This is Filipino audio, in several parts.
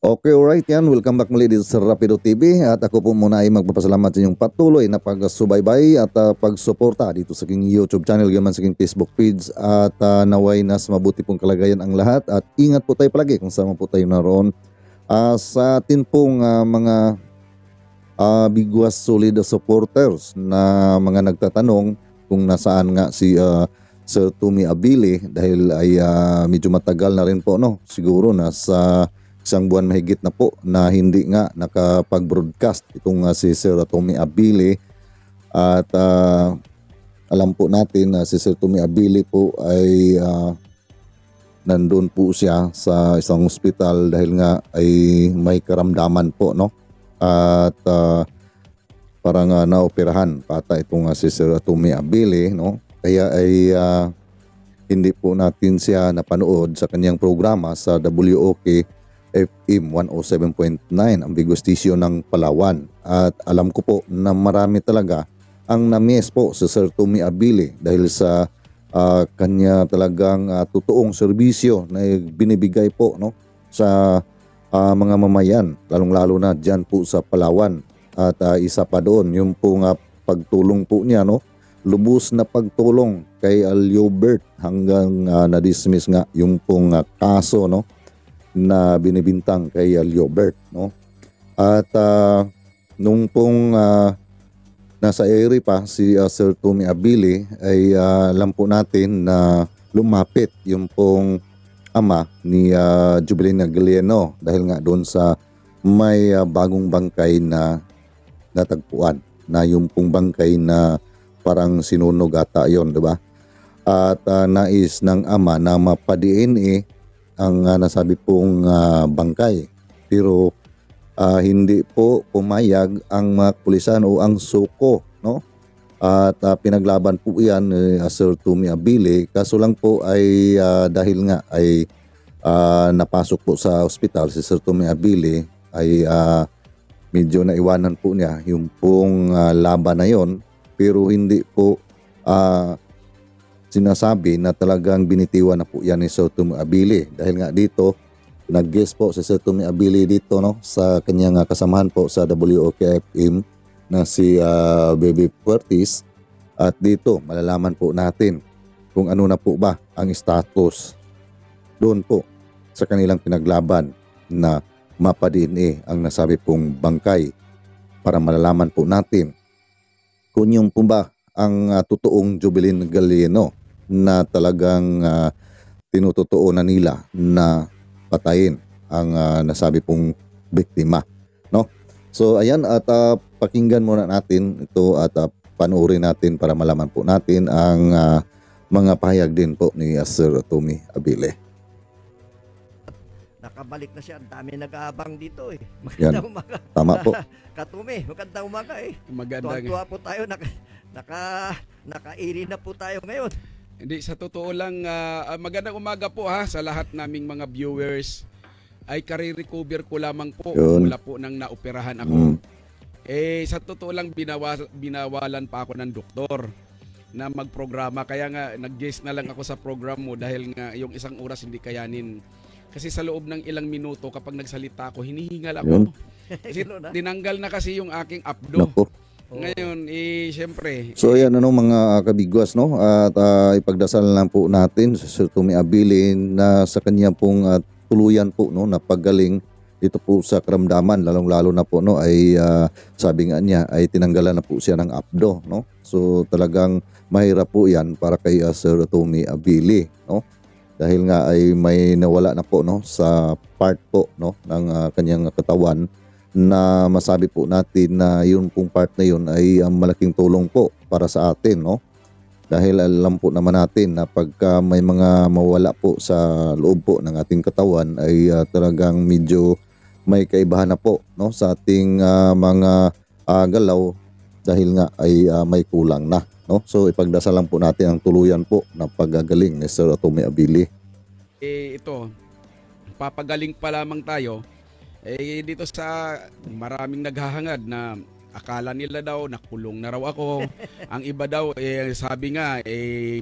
Okay, alright yan. Welcome back muli dito sa Rapido TV at ako po muna ay magpapasalamat sa inyong patuloy na pagsubaybay at pagsuporta dito sa aking YouTube channel, gaman sa aking Facebook page at naway nas mabuti pong kalagayan ang lahat at ingat po tayo palagi kung saan po tayo naroon. Sa atin pong mga bigwas solid supporters na mga nagtatanong kung nasaan nga si Sir Tumi Abili dahil ay medyo matagal na rin po, no? Siguro nasa isang buwan mahigit na po na hindi nga nakapag-broadcast itong si Sir Tumi Abili at alam po natin na si Sir Tumi Abili po ay nandun po siya sa isang ospital dahil nga ay may karamdaman po, no? At parang naoperahan pata itong si Sir Tumi Abili, no? Kaya ay hindi po natin siya napanood sa kanyang programa sa WOK FM 107.9 ang Bigo Station ng Palawan. At alam ko po na marami talaga ang na-miss po si Sir Tumi Abili dahil sa kanya talagang totoong serbisyo na binibigay po, no, sa mga mamayan, lalong-lalo na dyan po sa Palawan. At isa pa doon, yung po nga pagtulong po niya, no, lubos na pagtulong kay Aliobert hanggang na-dismiss nga yung pong kaso, no, na binibintang kay Aliobert, no. At nung pong nasa ere pa si Sir Tumi Abili ay alam po natin na lumapit yung pong ama ni Jubilina Galieno dahil nga doon sa may bagong bangkay na natagpuan na yung pong bangkay na parang sinunog ata yun, di ba? At nais ng ama na mapa-DNA ang nasabi pong bangkay. Pero hindi po pumayag ang mga pulisan o ang suko, no? At pinaglaban po yan Sir Tumi Abili. Kaso lang po ay dahil nga ay napasok po sa ospital si Sir Tumi Abili ay medyo naiwanan po niya yung pong laban na yon, pero hindi po sinasabi na talagang binitiwan na po yan ni Sir Tumi Abili dahil nga dito nag-guest po si Sir Tumi Abili dito, no, sa kanyang kasamahan po sa WOKFM na si Baby Puertis. At dito malalaman po natin kung ano na po ba ang status doon po sa kanilang pinaglaban na mapa-DNA ang nasabi pong bangkay para malalaman po natin kung yung po ba ang totoong Jubilin Galieno na talagang tinututuo na nila na patayin ang nasabi pong biktima, no? So ayan, at pakinggan muna natin ito at panoorin natin para malaman po natin ang mga pahayag din po ni Sir Tumi Abili. Nakabalik na siya. Ang dami nag-aabang dito eh. Yan. Magandang umaga. Tama po. Katumi, magandang umaga eh. Magandang. Tuwa po tayo. Naka-iri na po tayo ngayon. Hindi, sa totoo lang, magandang umaga po sa lahat naming mga viewers. Ay kare-recover ko lamang po mula po nang naoperahan ako. Sa totoo lang, binawalan pa ako ng doktor na magprograma. Kaya nga, nag-guest na lang ako sa program mo dahil nga yung isang oras hindi kayanin. Kasi sa loob ng ilang minuto kapag nagsalita ako, hinihingal ako. Kasi tinanggal na kasi yung aking abdo. Naku. Ngayon, siyempre. So ayan, mga kabigwas, no? At ipagdasal lang po natin sa Sir Tumi Abili na sa kanya pong tuluyan po, no, na paggaling dito po sa karamdaman, lalong-lalo na po, no, ay sabi nga niya ay tinanggalan na po siya ng abdo, no? So talagang mahirap po yan para kay Sir Tumi Abili, no? Dahil nga ay may nawala na po, no, sa part po, no, ng kanyang katawan na masabi po natin na yung pong part na yun ay malaking tulong po para sa atin, no? Dahil alam po naman natin na pagka may mga mawala po sa loob po ng ating katawan ay talagang medyo may kaibahan na po, no, sa ating mga galaw dahil nga ay may kulang na, no? So ipagdasal lang po natin ang tuluyan po ng paggagaling ni Sir Tumi Abili. Ito, papagaling pa lamang tayo. Dito sa maraming naghahangad na akala nila daw nakulong na raw ako. Ang iba daw sabi nga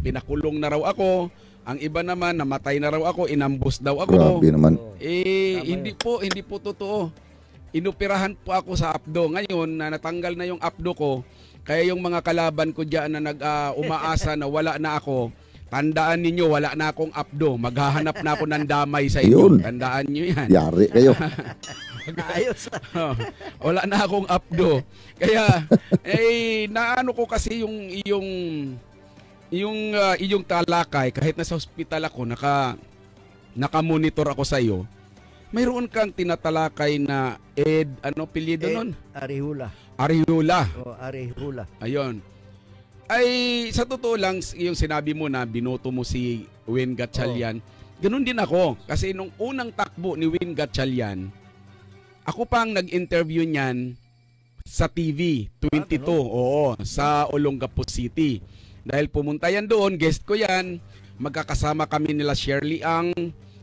pinakulong na raw ako Ang iba naman, namatay na raw ako, inambos daw ako. Grabe naman. Oo. Eh, Tama hindi po totoo. Inoperahan po ako sa apdo. Ngayon, na natanggal na yung apdo ko, kaya yung mga kalaban ko diyan na umaasa na wala na ako, tandaan ninyo, wala na akong apdo. Maghahanap na ako ng damay sa inyo. Yun. Tandaan nyo yan. Yari kayo. Ayos. Oh, wala na akong apdo. Kaya, naano ko kasi yung talakay, kahit nasa hospital ako, naka-monitor ako sa iyo, mayroon kang tinatalakay na pilido nun? Arihula. Ariola. O, Arihula. Ayun. Ay, sa totoo lang, yung sinabi mo na binoto mo si Win Gatchalian, ganun din ako. Kasi nung unang takbo ni Win Gatchalian, ako pang nag-interview niyan sa TV, 22, oo, sa Olongapo City. Dahil pumunta yan doon, guest ko yan, magkakasama kami nila Shirley Ang,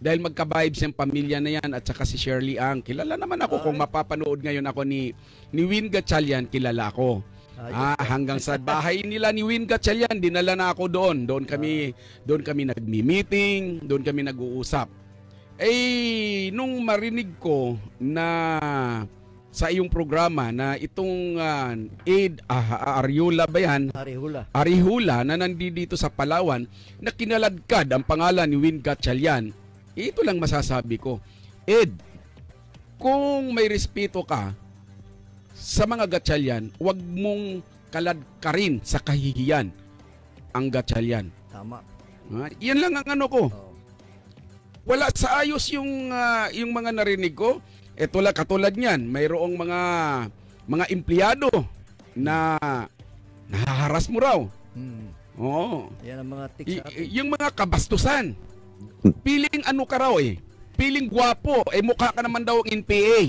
dahil magka-vibes yung pamilya na yan at saka si Shirley Ang. Kilala naman ako kung mapapanood ngayon ako ni Win Gatchalian, kilala ako. Hanggang sa bahay nila ni Win Gatchalian, dinala na ako doon. Doon kami nagmi-meeting, doon kami nag-uusap. Nung marinig ko na sa iyong programa na itong Ariola ba yan? Arihula. Arihula na nandito sa Palawan na kinaladkad ang pangalan ni Win Gatchalian. Ito lang masasabi ko. Ed, kung may respeto ka sa mga Gatchalian, wag mong kaladkarin sa kahihiyan ang Gatchalian. Tama. Yan lang ang ano ko. Oo. Wala sa ayos yung mga narinig ko. Ito lang katulad niyan, mayroong mga empleyado na nahaharas mo raw. Oo. Yan ang mga tics sa atin. Yung mga kabastusan. Piling ano ka raw Piling gwapo, mukha ka naman daw ang NPA.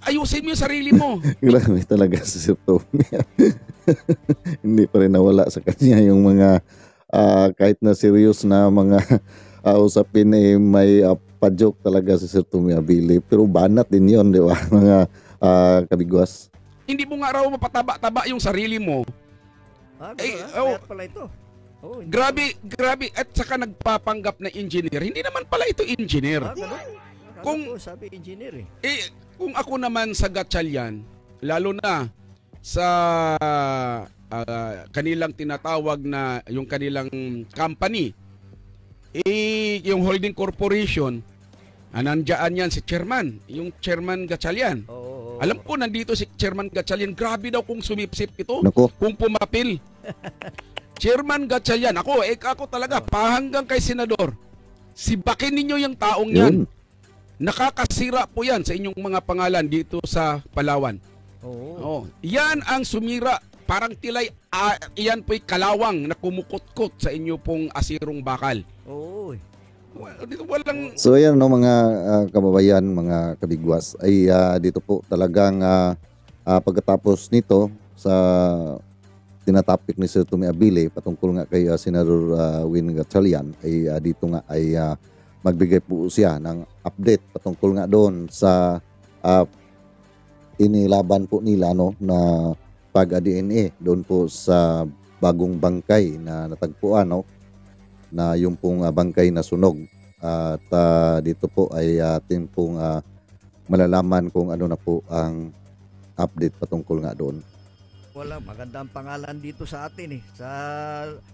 Ayusin mo yung sarili mo. Grabe talaga si Sir Tommy. Hindi pa rin nawala sa kanya yung mga kahit na serious na mga usapin may pa-joke talaga si Sir Tommy Abilib. Pero banat din yon, di ba? Mga kabigwas. Hindi mo nga raw mapataba-taba yung sarili mo. Kaya pala ito. Oh, Grabe. At saka nagpapanggap na engineer. Hindi naman pala ito engineer. Ganun. Kung- Sabi engineer Kung ako naman sa Gatchalian, lalo na sa kanilang tinatawag na yung kanilang company, yung holding corporation, nandiyan yan si chairman, yung chairman Gatchalian. Oo. Alam ko nandito si chairman Gatchalian, grabe daw kung sumipsip ito, Nako. kung pumapil. Chairman Gatchalian, ako talaga, pahanggang kay senador, sibakin ninyo yung taong yan. Yun. Nakakasira po yan sa inyong mga pangalan dito sa Palawan. Oo. Yan ang sumira. Parang tilay, yan po'y kalawang na kumukot-kot sa inyo pong asirong bakal. Oo. Walang... So ayan no mga kababayan, mga kabigwas ay dito po talagang pagkatapos nito sa tinatapik ni Sir Tommy Abilib patungkol nga kay Senador Win Gatchalian ay dito nga ay magbigay po siya ng update patungkol nga doon sa inilaban po nila na pag-DNA doon po sa bagong bangkay na natagpuan na yung pong bangkay na sunog at dito po ay atin pong malalaman kung ano na po ang update patungkol nga doon. Wala, magandang pangalan dito sa atin sa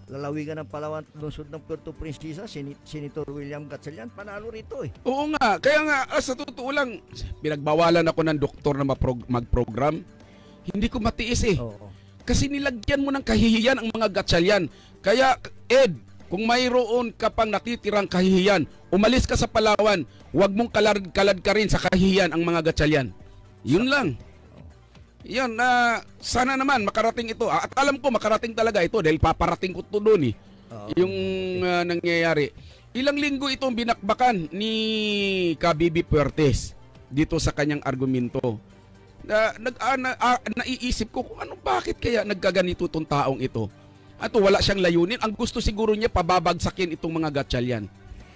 lalawigan ng Palawan, lungsod ng Puerto Princesa, Senator William Gatchalian, panalo rito Oo nga, kaya nga sa totoo lang, pinagbawalan ako ng doktor na mag-program. Hindi ko matiis Oo. Kasi nilagyan mo ng kahihiyan ang mga Gatchalian. Kaya Ed, kung mayroon ka pang natitirang kahihiyan, umalis ka sa Palawan, huwag mong kalad ka rin sa kahihiyan ang mga Gatchalian. Yun lang. Yan, sana naman makarating ito. At alam ko makarating talaga ito dahil paparating ko ito doon yung nangyayari. Ilang linggo itong binakbakan ni Kabibi Puertes dito sa kanyang argumento. Naiisip ko kung bakit kaya nagkaganito itong taong ito. At wala siyang layunin. Ang gusto siguro niya pababagsakin itong mga Gatchalian.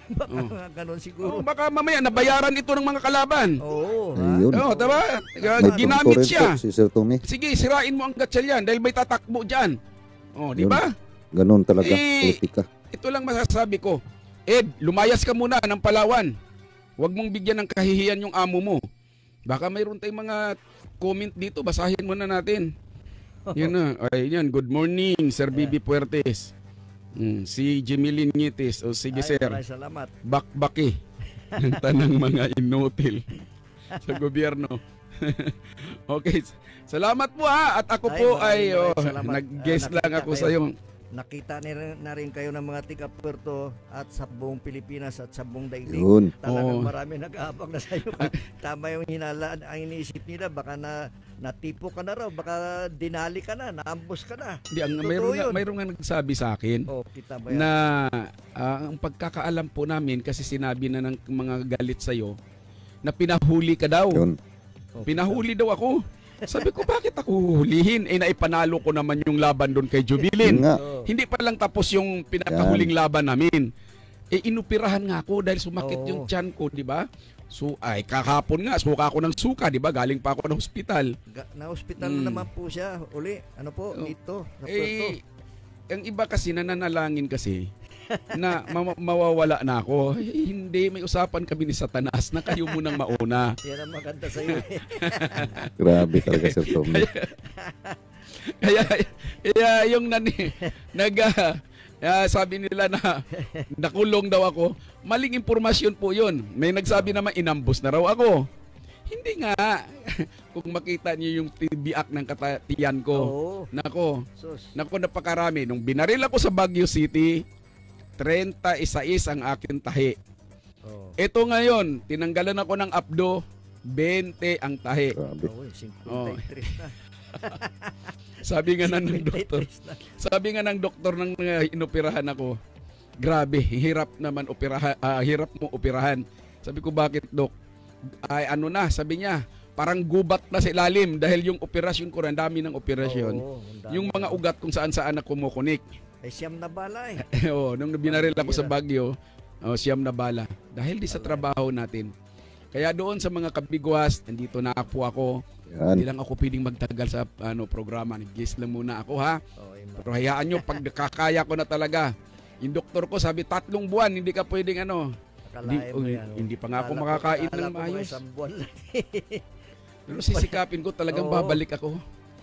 Baka ganun siguro. Baka mamaya nabayaran ito ng mga kalaban. Oo. Ayun. Diba? May Ginamit punto rin siya. po si Sir Tommy. Sige, sirain mo ang Gatchalian dahil may tatakbo dyan. Di Yun. ba? Ganun talaga, Eh, politika. Ito lang masasabi ko. Ed, lumayas ka muna ng Palawan. Huwag mong bigyan ng kahihiyan yung amo mo. Baka mayroon tayong mga comment dito. Basahin muna natin. Yan na. Ay, yan. Good morning, Sir Bibi Puertes. Si Jimilin Ngitis. O sige, Ay, sir. maraming salamat. Bakbaki ng tanang mga inutil sa gobyerno. Okay. Salamat po ha. At ako Ay, po maraming salamat. nag-guest lang Nakita ako kayo. sa yung Nakita na rin kayo ng mga tiga Puerto at sa buong Pilipinas at sa buong daigdig. Yun. Talagang Oo. marami nag-aabang na sa'yo. Tama yung hinalaan, ang iniisip nila, baka natipo ka na raw, baka dinali ka na, naambos ka na. Hindi, Totoo yun. mayroon nga nagsabi sa akin Oh, kita ba yan? na ang pagkakaalam po namin kasi sinabi na ng mga galit sa'yo na pinahuli ka daw. Yun. Oh, Pinahuli daw ako. Sabi ko, bakit ako huhulihin? Eh, naipanalo ko naman yung laban doon kay Jubilin. Yun nga. Oh. Hindi pa lang tapos yung pinakahuling laban namin. Eh, inupirahan nga ako dahil sumakit Oo. yung tiyan ko, di ba? So, ay, kahapon nga, suka ako ng suka, di ba? Galing pa ako ng hospital. Na-hospital Mm. naman po siya. Uli, ano po, Oh. dito, sa Puerto. Eh, ang iba kasi nananalangin kasi na mawawala na ako. Eh, hindi, may usapan kami ni Satanas na kayo munang mauna. Yan ang maganda sa'yo. Grabe talaga, Sir Tommy. Kaya yung sabi nila na nakulong daw ako, maling impormasyon po yun. May nagsabi naman inambos na raw ako. Hindi nga. Kung makita niyo yung tibiak ng katatiyan ko. Oo. Nako, Sus. napakarami. Nung binaril ako sa Baguio City, 36 ang aking tahi. Oh. Ito ngayon, tinanggalan ako ng abdo, 20 ang tahi. Grabe. Oh, 53 Oh. na. Sabi nga ng 53 doktor, na. sabi nga ng doktor nang inoperahan ako, grabe, hirap naman hirap mo operahan. Sabi ko, bakit dok? Ay ano na, sabi niya, parang gubat na sa ilalim dahil yung operasyon ko, ang dami ng operasyon. Oo, ang dami. Yung mga ugat kung saan-saan na kumukunik. Eh, siyam na bala eh. Nung binaril ako sa Baguio, siyam na bala. Dahil di sa trabaho natin. Kaya doon sa mga kabigwas, nandito na po ako. Hindi Yan. lang ako pwedeng magtagal sa programa. Nag-guest lang muna ako ha. Oh, Pero hayaan nyo, pag nakakaya ko na talaga. Yung doktor ko sabi, 3 buwan, hindi ka pwedeng akalain mo yan. hindi pa nga ako makakain ng maayos. Isang buwan lang. Pero sisikapin ko talagang Oo. babalik ako.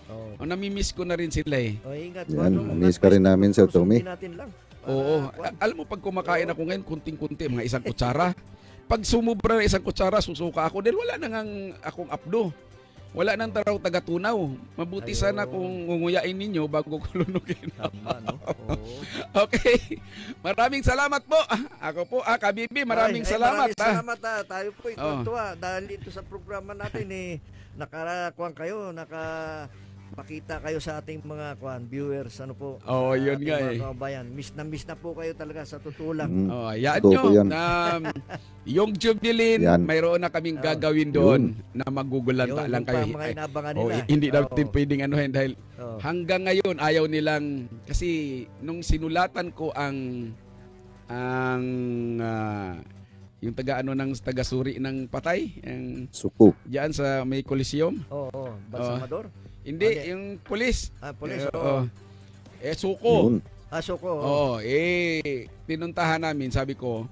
Oh. Namimiss ko na rin sila eh. Oh, ingat. Yan, na-miss ka rin namin, Sir Tommy. Natin lang. Oo. Alam mo, pag kumakain ako ngayon, kunting-kunti, mga isang kutsara. Pag sumubra ng isang kutsara, susuka ako. Dahil wala nang akong apdo. Wala nang taraw taga-tunaw. Mabuti Ayun. sana kung ngunguyain ninyo bago ko lunugin. Tama, no? Oo. Okay. Maraming salamat po. Ako po, Kabibi, maraming salamat. Maraming salamat ha. Tayo po tuwa dahil dito sa programa natin nakarakuan kayo, makita kayo sa ating mga viewers, ano po. Oo, yun ating nga mga eh. kababayan. Miss na po kayo talaga sa tutulang. Hayaan Totoo nyo yan. na yung Jubilin, Yan. mayroon na kaming gagawin doon na magugulanta lang kayo. Mga inabangan Oh, nila. hindi natin pwedeng anuhin dahil Oo. hanggang ngayon ayaw nilang kasi nung sinulatan ko ang yung ng taga-suri ng patay yung Suko. diyan sa may Coliseum. Oo, Balsamador. Hindi, Ano? yung pulis. Pulis. Oo. Suko. Yun. Soko. Oo, pinuntahan namin, sabi ko,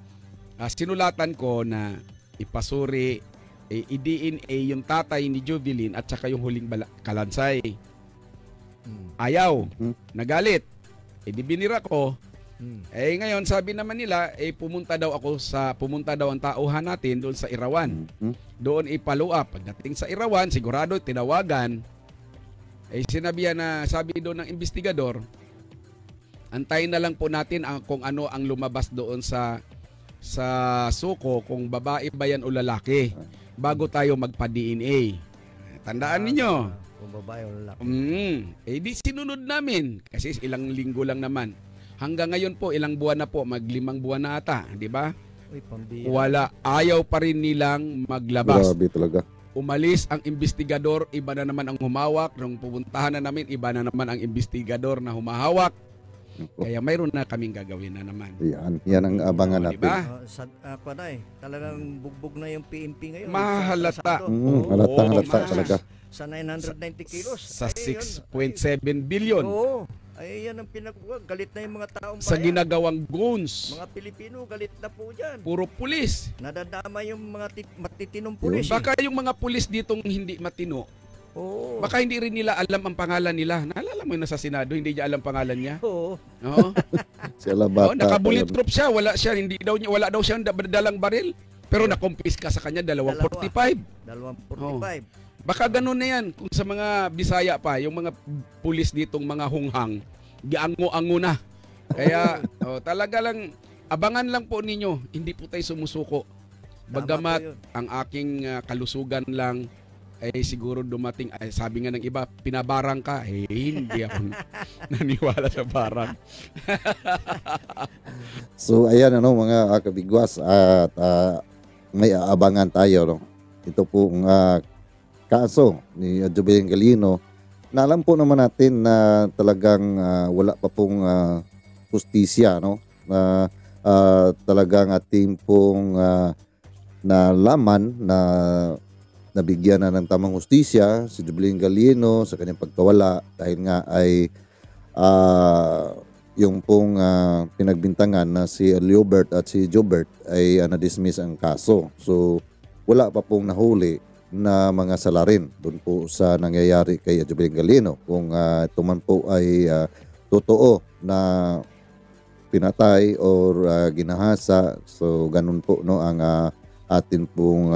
sinulatan ko na ipasuri, i-DNA yung tatay ni Jubilin at saka yung huling kalansay. Ayaw, nagalit. Di binira ko. Ngayon, sabi naman nila, pumunta daw ang tauhan natin doon sa Irawan. Doon i-follow up. Pagdating sa Irawan, sigurado tinawagan. Sinabihan na, sabi doon ng investigador, antayin na lang po natin kung ano ang lumabas doon sa suko, kung babae ba yan o lalaki, bago tayo magpa-DNA. Tandaan ninyo. Kung babae o lalaki. Di sinunod namin. Kasi ilang linggo lang naman. Hanggang ngayon po, ilang buwan na po, 5 buwan na ata, di ba? Uy, pambira. Wala. Ayaw pa rin nilang maglabas. Grabe talaga. Umalis ang investigador, iba na naman ang humawak. Nung pupuntahan na namin, iba na naman ang investigador na humahawak. Kaya mayroon na kaming gagawin na naman. Yan ang abangan natin. Diba? Talagang bugbog na yung PNP ngayon. Mahalata. Halata ma- talaga. Sa 990 kilos. Sa Ay, yun. 6.7 billion. Oo. Ay, yan ang galit na yung mga taong sa bayan. ginagawang goons. Mga Pilipino, galit na po dyan. Puro pulis. Nadadama yung mga matitinong pulis. Baka yung mga pulis ditong hindi matino, Oo. baka hindi rin nila alam ang pangalan nila. Naalala mo yun na sa Senado, hindi niya alam pangalan niya. Oo. Oo. Sila bata. Naka-bulletproof siya, wala daw siyang dalang baril. Pero nakumpiska sa kanya 245. 245. Baka ganun na yan kung sa mga Bisaya pa, yung mga pulis ditong mga hunghang, giango-ango na. Kaya talaga lang, abangan lang po ninyo, hindi po tayo sumusuko. Bagamat ang aking kalusugan lang ay siguro dumating, ay sabi nga ng iba, pinabarang ka. Hindi ako naniwala sa barang. So ayan mga kabigwas at may aabangan tayo ito pong kaso ni Jubilin Galino na alam po naman natin na talagang wala pa pong hustisya na talagang ating pong nalaman na nabigyan na ng tamang hustisya si Jubilin Galino sa kanyang pagkawala dahil nga ay yung pong pinagbintangan na si Leobert at si Jobert ay na-dismiss ang kaso. So wala pa pong nahuli na mga salarin doon po sa nangyayari kay Jubilin Galino. Kung ito man po ay totoo na pinatay or ginahasa, so ganun po ang atin pong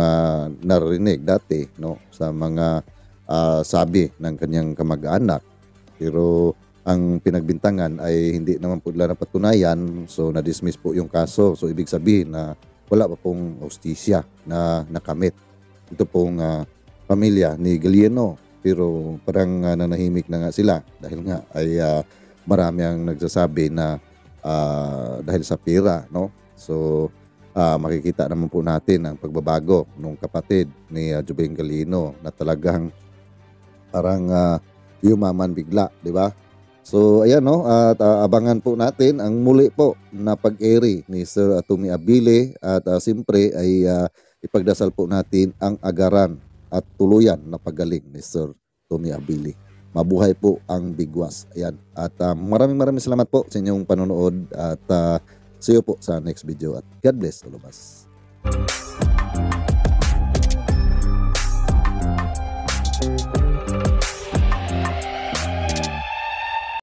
narinig dati sa mga sabi ng kanyang kamag-anak. Pero ang pinagbintangan ay hindi naman po nila napatunayan, so na-dismiss po yung kaso. So ibig sabihin na wala pa pong hustisya na nakamit. Ito pong pamilya ni Galino, pero parang nanahimik na nga sila dahil nga ay marami ang nagsasabi na dahil sa pera, So makikita naman po natin ang pagbabago ng kapatid ni Jubilin Galino na talagang parang yumaman bigla, di ba? So ayan at abangan po natin ang muli po na pag-eri ni Sir Tommy Abilie at siyempre ay ipagdasal po natin ang agaran at tuluyan na pagaling ni Sir Tommy Abilie. Mabuhay po ang bigwas. Ayan. At maraming salamat po sa inyong panonood at see you po sa next video at God bless all of us.